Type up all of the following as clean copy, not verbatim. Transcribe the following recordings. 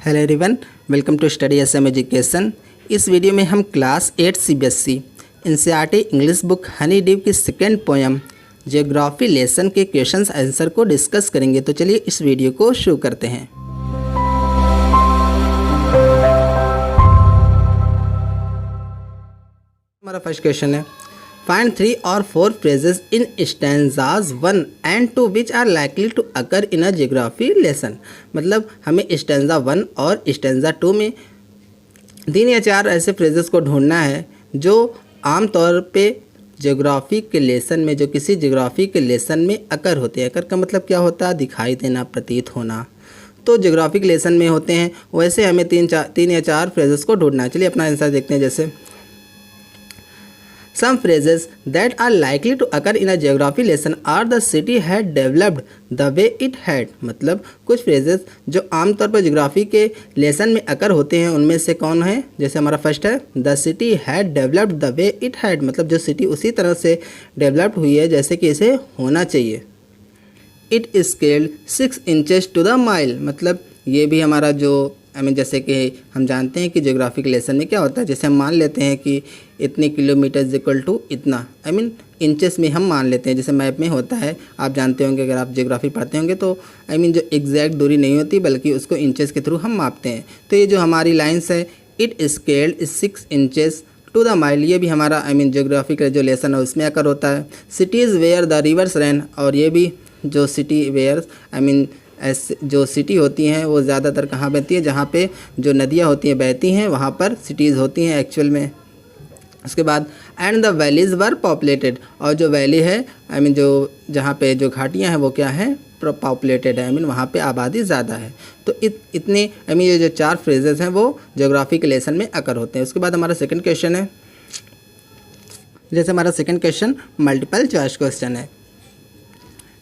Hello everyone, welcome to study SM education. इस video में हम class 8 CBSE NCERT English book Honeydew की second poem geography lesson के questions answer को discuss करेंगे। तो चलिए इस वीडियो को शुरू करते हैं। हमारा फर्स्ट क्वेश्चन है, find 3 or 4 phrases in stanzas 1 and 2 which are likely to occur in a geography lesson। मतलब हमें स्टैंजा 1 और स्टैंजा 2 में 3 या 4 ऐसे फ्रेजेस को ढूंढना है जो आमतौर पे ज्योग्राफी के लेसन में, जो किसी ज्योग्राफी के लेसन में अकर होते हैं। अकर का मतलब क्या होता है? दिखाई देना, प्रतीत होना। तो ज्योग्राफिक लेसन में होते हैं, वैसे हमें 3 या 4 फ्रेजेस को ढूंढना है। चलिए अपना आंसर देखते हैं। जैसे Some phrases that are likely to occur in a geography lesson are the city had developed the way it had। मतलब कुछ फ्रेजेस जो आमतौर पर ज्योग्राफी के लेसन में अकर होते हैं उनमें से कौन है? जैसे हमारा फर्स्ट है, the city had developed the way it had. मतलब जो सिटी उसी तरह से डेवलप्ड हुई है जैसे कि इसे होना चाहिए। It scaled 6 inches to the mile. मतलब ये भी हमारा जो जैसे कि हम जानते हैं कि ज्योग्राफिक लेसन में क्या होता है, जैसे हम मान लेते हैं कि इतने किलोमीटर इज इक्वल टू इतना, इंचेस में हम मान लेते हैं। जैसे मैप में होता है, आप जानते होंगे, अगर आप ज्योग्राफी पढ़ते होंगे तो जो एग्जैक्ट दूरी नहीं होती बल्कि उसको इंचेस के थ्रू हम मापते हैं। तो ये जो हमारी लाइन्स है, it scaled 6 inches to the mile, ये भी हमारा ज्योग्राफिक जो लेसन है उसमें आकर होता है। Cities where the rivers run, और ये भी जो सिटी वेयर ऐसे जो सिटी होती हैं वो ज़्यादातर कहाँ बहती है? जहाँ पे जो नदियाँ होती हैं बहती हैं वहाँ पर सिटीज़ होती हैं एक्चुअल में। उसके बाद and the valleys were populated, और जो वैली है जो जहाँ पे जो घाटियाँ हैं वो क्या है? पॉपुलेटेड है, वहाँ पे आबादी ज़्यादा है। तो इतने ये जो 4 फ्रेजेस हैं वो ज्योग्राफी के लेसन में अकर होते हैं। उसके बाद हमारा सेकंड क्वेश्चन है, जैसे हमारा second question multiple choice question है।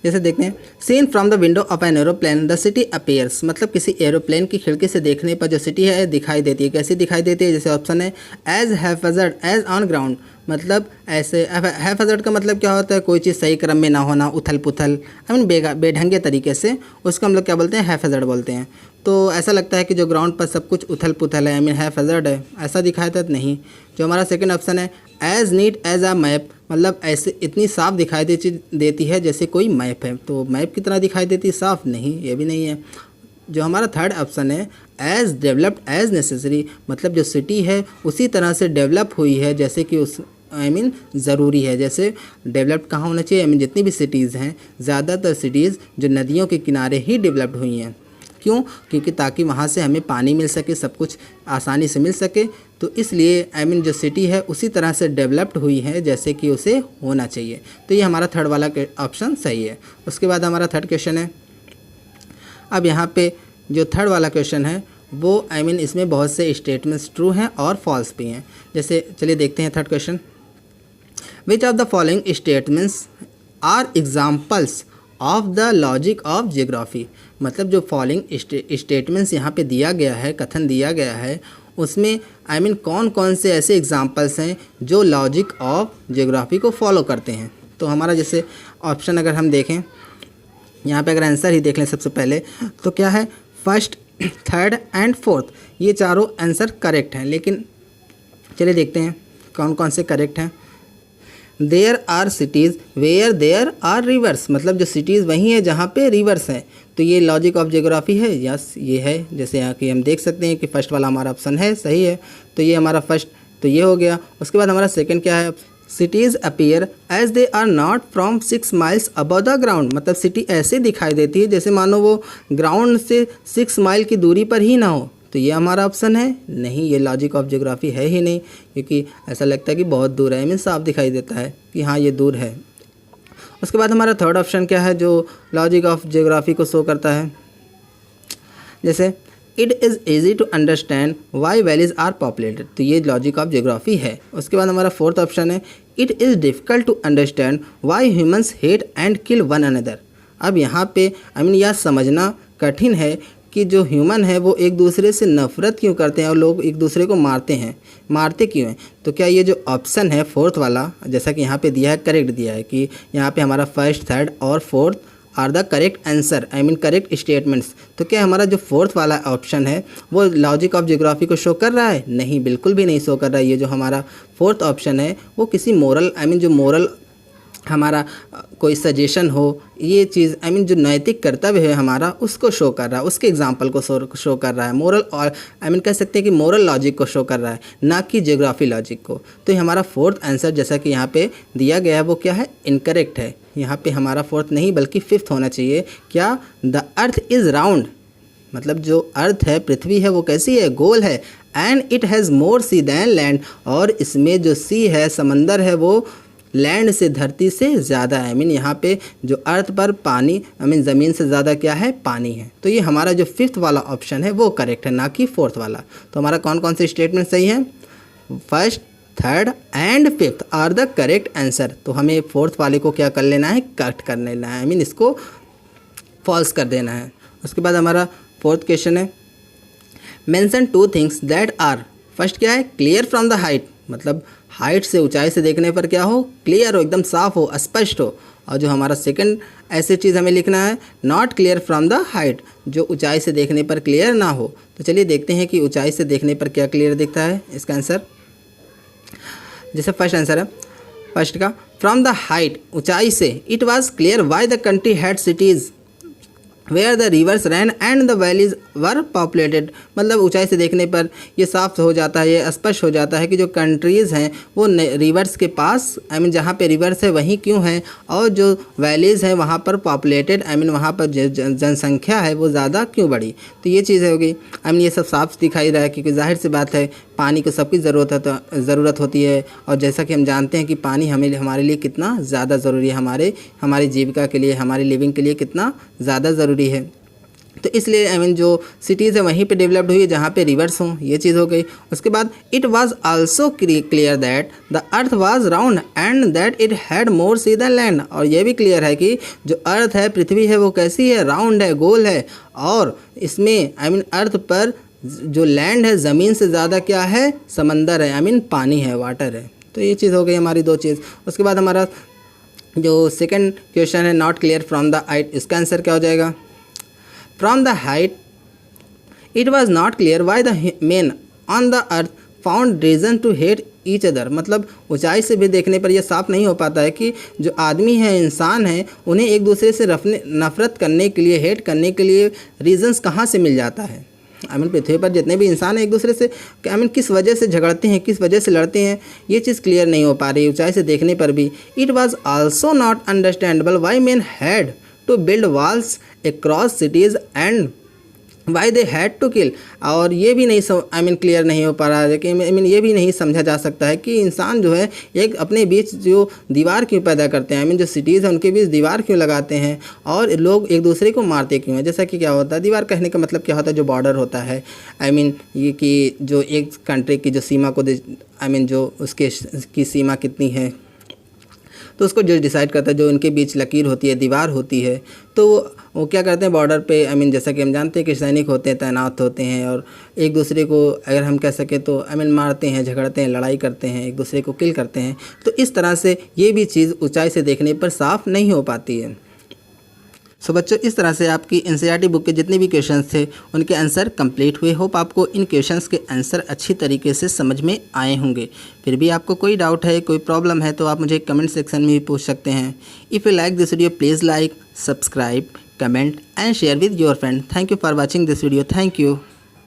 जैसे देखते हैं, seen from the window of an aeroplane the city appears. मतलब किसी एरोप्लेन की खिड़की से देखने पर जो सिटी है दिखाई देती है। कैसी दिखाई देती है? जैसे ऑप्शन है, एज हैफेजर्ड एज ऑन ग्राउंड। मतलब ऐसे हैफेजर्ड का मतलब क्या होता है? कोई चीज़ सही क्रम में ना होना, उथल पुथल, बेढंगे तरीके से, उसका हम लोग क्या बोलते हैं? हैफेजर्ड बोलते हैं। तो ऐसा लगता है कि जो ग्राउंड पर सब कुछ उथल पुथल है, हैफेजर्ड है, ऐसा दिखाया था? नहीं। जो हमारा सेकंड ऑप्शन है, as neat as a map. मतलब ऐसे इतनी साफ दिखाई देती है जैसे कोई मैप है। तो मैप की तरह दिखाई देती है साफ? नहीं, ये भी नहीं है। जो हमारा थर्ड ऑप्शन है, एज डेवलप्ड एज नेसेसरी। मतलब जो सिटी है उसी तरह से डेवलप हुई है जैसे कि उस ज़रूरी है। जैसे डेवलप्ड कहाँ होना चाहिए? जितनी भी सिटीज़ हैं, ज़्यादातर सिटीज़ जो नदियों के किनारे ही डेवलप्ड हुई हैं। क्यों? क्योंकि ताकि वहाँ से हमें पानी मिल सके, सब कुछ आसानी से मिल सके। तो इसलिए जो सिटी है उसी तरह से डेवलप्ड हुई है जैसे कि उसे होना चाहिए। तो ये हमारा थर्ड वाला ऑप्शन सही है। उसके बाद हमारा थर्ड क्वेश्चन है, अब यहाँ पे जो थर्ड वाला क्वेश्चन है वो इसमें बहुत से स्टेटमेंट्स ट्रू हैं और फॉल्स भी हैं। जैसे चलिए देखते हैं third question, which of the following statements are examples of the logic of geography. मतलब जो फॉलोइंग स्टेटमेंट्स यहाँ पे दिया गया है, कथन दिया गया है, उसमें कौन कौन से ऐसे एग्जांपल्स हैं जो लॉजिक ऑफ जियोग्राफी को फॉलो करते हैं। तो हमारा जैसे ऑप्शन अगर हम देखें, यहाँ पे अगर आंसर ही देख लें सबसे पहले, तो क्या है? फर्स्ट, थर्ड एंड फोर्थ, ये चारों आंसर करेक्ट हैं। लेकिन चलिए देखते हैं कौन कौन से करेक्ट हैं। There are cities where there are rivers. मतलब जो सिटीज़ वहीं है जहाँ पे रिवर्स है। तो ये लॉजिक ऑफ जियोग्राफी है? यस, ये है। जैसे यहाँ की हम देख सकते हैं कि फर्स्ट वाला हमारा ऑप्शन है, सही है। तो ये हमारा फर्स्ट, तो ये हो गया। उसके बाद हमारा सेकंड क्या है? Cities appear as they are not from 6 miles above the ground. मतलब सिटी ऐसे दिखाई देती है जैसे मानो वो ग्राउंड से 6 माइल की दूरी पर ही ना हो। तो ये हमारा ऑप्शन है नहीं, ये लॉजिक ऑफ जियोग्राफी है ही नहीं, क्योंकि ऐसा लगता है कि बहुत दूर है। साफ दिखाई देता है कि हाँ ये दूर है। उसके बाद हमारा थर्ड ऑप्शन क्या है जो लॉजिक ऑफ जियोग्राफी को शो करता है? जैसे it is easy to understand why valleys are populated. तो ये लॉजिक ऑफ जियोग्राफी है। उसके बाद हमारा फोर्थ ऑप्शन है, it is difficult to understand why humans hate and kill one another. अब यहाँ पे यह समझना कठिन है कि जो ह्यूमन है वो एक दूसरे से नफ़रत क्यों करते हैं और लोग एक दूसरे को मारते क्यों हैं। तो क्या ये जो ऑप्शन है फोर्थ वाला, जैसा कि यहाँ पे दिया है, करेक्ट दिया है कि यहाँ पे हमारा फर्स्ट, थर्ड और fourth are the correct answer, I mean correct statements. तो क्या हमारा जो फोर्थ वाला ऑप्शन है वो लॉजिक ऑफ ज्योग्राफी को शो कर रहा है? नहीं, बिल्कुल भी नहीं शो कर रहा है। ये जो हमारा फोर्थ ऑप्शन है वो किसी मोरल, आई मीन जो मोरल हमारा कोई सजेशन हो, ये चीज़ आई मीन जो नैतिक कर्तव्य है हमारा उसको शो कर रहा है, उसके एग्जाम्पल को शो कर रहा है, मोरल और आई मीन कह सकते हैं कि मोरल लॉजिक को शो कर रहा है, ना कि ज्योग्राफी लॉजिक को। तो ये हमारा फोर्थ आंसर जैसा कि यहाँ पे दिया गया है वो क्या है? इनकरेक्ट है। यहाँ पे हमारा फोर्थ नहीं बल्कि फिफ्थ होना चाहिए। क्या? द अर्थ इज़ राउंड, मतलब जो अर्थ है, पृथ्वी है, वो कैसी है? गोल है। And it has more sea than land, और इसमें जो सी है, समंदर है, वो लैंड से, धरती से ज़्यादा है। आई मीन यहाँ पे जो अर्थ पर पानी, आई मीन ज़मीन से ज़्यादा क्या है? पानी है। तो ये हमारा जो फिफ्थ वाला ऑप्शन है वो करेक्ट है, ना कि फोर्थ वाला। तो हमारा कौन कौन से स्टेटमेंट सही है? First, third and fifth are the correct answer. तो हमें फोर्थ वाले को क्या कर लेना है? कट कर लेना है, आई मीन इसको फॉल्स कर देना है। उसके बाद हमारा फोर्थ क्वेश्चन है, mention two things that are, first क्या है? क्लियर फ्रॉम द हाइट, मतलब हाइट से, ऊंचाई से देखने पर क्या हो? क्लियर हो, एकदम साफ हो, स्पष्ट हो। और जो हमारा सेकंड ऐसी चीज़ हमें लिखना है, not clear from the height, जो ऊंचाई से देखने पर क्लियर ना हो। तो चलिए देखते हैं कि ऊंचाई से देखने पर क्या क्लियर दिखता है इसका आंसर। जैसे फर्स्ट आंसर है, फर्स्ट का फ्रॉम द हाइट, ऊंचाई से, it was clear why the country had cities where the rivers ran and the valleys were populated, मतलब ऊंचाई से देखने पर ये साफ हो जाता है, ये स्पष्ट हो जाता है कि जो कंट्रीज़ हैं वो रिवर्स के पास, आई मीन जहाँ पे रिवर्स है वहीं क्यों है, और जो वैलीज़ हैं वहाँ पर पॉपुलेटेड, आई मीन वहाँ पर जनसंख्या है वो ज़्यादा क्यों बढ़ी। तो ये चीज़ होगी, आई मीन ये सब साफ दिखाई रहा है, क्योंकि जाहिर सी बात है पानी को सबकी ज़रूरत होती है। और जैसा कि हम जानते हैं कि पानी हमारे लिए कितना ज़्यादा ज़रूरी है, हमारी जीविका के लिए, हमारी लिविंग के लिए कितना ज़्यादा ज़रूरी है। तो इसलिए आई मीन जो सिटीज़ है वहीं पे डेवलप्ड हुई है जहाँ पे रिवर्स हों, ये चीज़ हो गई। उसके बाद it was also clear that the earth was round and that it had more sea than land, और ये भी क्लियर है कि जो अर्थ है, पृथ्वी है, वो कैसी है? राउंड है, गोल है, और इसमें आई मीन अर्थ पर जो लैंड है, ज़मीन से ज़्यादा क्या है? समंदर है, आई मीन पानी है, वाटर है। तो ये चीज़ हो गई हमारी दो चीज़। उसके बाद हमारा जो सेकंड क्वेश्चन है, not clear from the height, इसका आंसर क्या हो जाएगा? From the height it was not clear why the men on the earth found reason to hate each other, मतलब ऊंचाई से भी देखने पर यह साफ नहीं हो पाता है कि जो आदमी है, इंसान है, उन्हें एक दूसरे से नफरत करने के लिए, हेट करने के लिए रीजंस कहाँ से मिल जाता है। आई मीन पृथ्वी पर जितने भी इंसान हैं एक दूसरे से आई मीन किस वजह से झगड़ते हैं, किस वजह से लड़ते हैं, ये चीज़ क्लियर नहीं हो पा रही ऊंचाई से देखने पर भी। It was also not understandable why man had to build walls across cities and why they had to kill, और ये भी नहीं आई मीन क्लियर नहीं हो पा रहा है कि आई मीन ये भी नहीं समझा जा सकता है कि इंसान जो है एक अपने बीच जो दीवार क्यों पैदा करते हैं, आई मीन जो सिटीज़ हैं उनके बीच दीवार क्यों लगाते हैं, और लोग एक दूसरे को मारते क्यों हैं। जैसा कि क्या होता है, दीवार कहने का मतलब क्या होता है? जो बॉर्डर होता है, आई मीन ये कि जो एक कंट्री की जो सीमा को आई मीन जो उसके की सीमा कितनी है, तो उसको जो डिसाइड करता है, जो इनके बीच लकीर होती है, दीवार होती है, तो वो क्या करते हैं बॉर्डर पे, आई मीन जैसा कि हम जानते हैं कि सैनिक होते हैं, तैनात होते हैं, और एक दूसरे को अगर हम कह सकें तो आई मीन मारते हैं, झगड़ते हैं, लड़ाई करते हैं, एक दूसरे को किल करते हैं। तो इस तरह से ये भी चीज़ ऊंचाई से देखने पर साफ नहीं हो पाती है। सो बच्चों, इस तरह से आपकी एनसीईआरटी बुक के जितने भी क्वेश्चंस थे उनके आंसर कंप्लीट हुए। होप आपको इन क्वेश्चंस के आंसर अच्छी तरीके से समझ में आए होंगे। फिर भी आपको कोई डाउट है, कोई प्रॉब्लम है, तो आप मुझे कमेंट सेक्शन में भी पूछ सकते हैं। If you like this video, please like, subscribe, comment and share with your friend. Thank you for watching this video. Thank you.